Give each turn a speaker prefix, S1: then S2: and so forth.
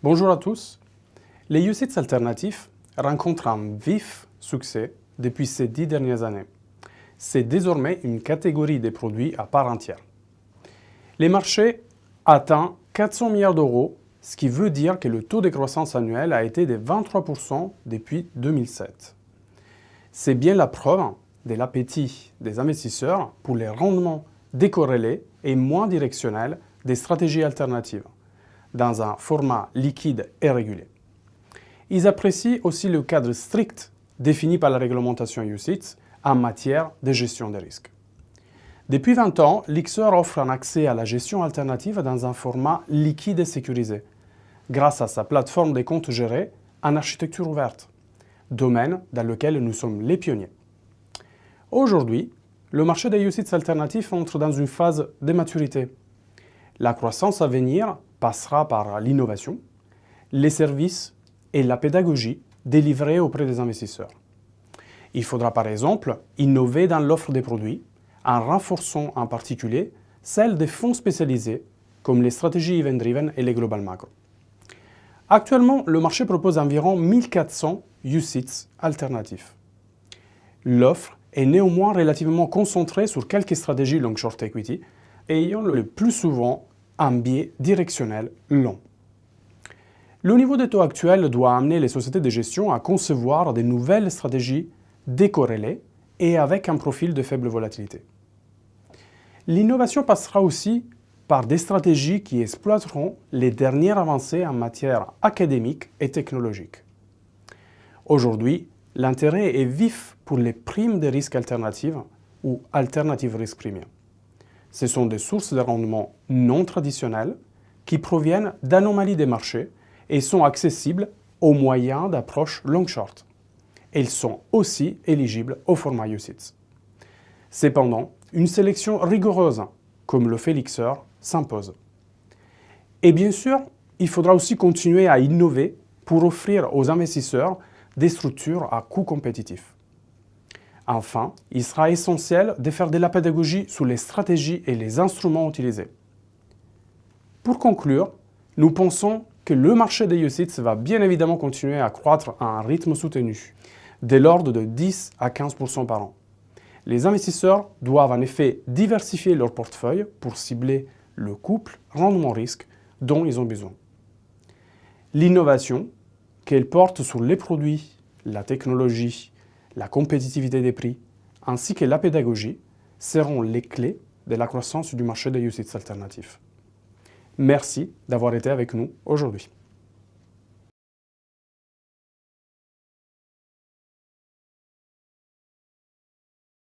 S1: Bonjour à tous. Les UCITS alternatifs rencontrent un vif succès depuis ces 10 dernières années. C'est désormais une catégorie de produits à part entière. Les marchés atteignent 400 milliards d'euros, ce qui veut dire que le taux de croissance annuel a été de 23% depuis 2007. C'est bien la preuve de l'appétit des investisseurs pour les rendements décorrélés et moins directionnels des stratégies alternatives, dans un format liquide et régulé. Ils apprécient aussi le cadre strict défini par la réglementation UCITS en matière de gestion des risques. Depuis 20 ans, Lyxor offre un accès à la gestion alternative dans un format liquide et sécurisé, grâce à sa plateforme de comptes gérés en architecture ouverte, domaine dans lequel nous sommes les pionniers. Aujourd'hui, le marché des UCITS alternatifs entre dans une phase de maturité. La croissance à venir passera par l'innovation, les services et la pédagogie délivrés auprès des investisseurs. Il faudra par exemple innover dans l'offre des produits en renforçant en particulier celle des fonds spécialisés comme les stratégies event-driven et les global macro. Actuellement, le marché propose environ 1400 UCITS alternatifs. L'offre est néanmoins relativement concentrée sur quelques stratégies long-short equity ayant le plus souvent un biais directionnel long. Le niveau des taux actuels doit amener les sociétés de gestion à concevoir de nouvelles stratégies décorrélées et avec un profil de faible volatilité. L'innovation passera aussi par des stratégies qui exploiteront les dernières avancées en matière académique et technologique. Aujourd'hui, l'intérêt est vif pour les primes de risque alternatives ou alternative risk premium. Ce sont des sources de rendement non traditionnelles qui proviennent d'anomalies des marchés et sont accessibles au moyen d'approches long-short. Elles sont aussi éligibles au format UCITS. Cependant, une sélection rigoureuse, comme le fait Lyxor, s'impose. Et bien sûr, il faudra aussi continuer à innover pour offrir aux investisseurs des structures à coût compétitif. Enfin, il sera essentiel de faire de la pédagogie sur les stratégies et les instruments utilisés. Pour conclure, nous pensons que le marché des UCITS va bien évidemment continuer à croître à un rythme soutenu, de l'ordre de 10 à 15% par an. Les investisseurs doivent en effet diversifier leur portefeuille pour cibler le couple rendement-risque dont ils ont besoin. L'innovation, qu'elle porte sur les produits, la technologie, la compétitivité des prix, ainsi que la pédagogie, seront les clés de la croissance du marché des UCITS alternatifs. Merci d'avoir été avec nous aujourd'hui.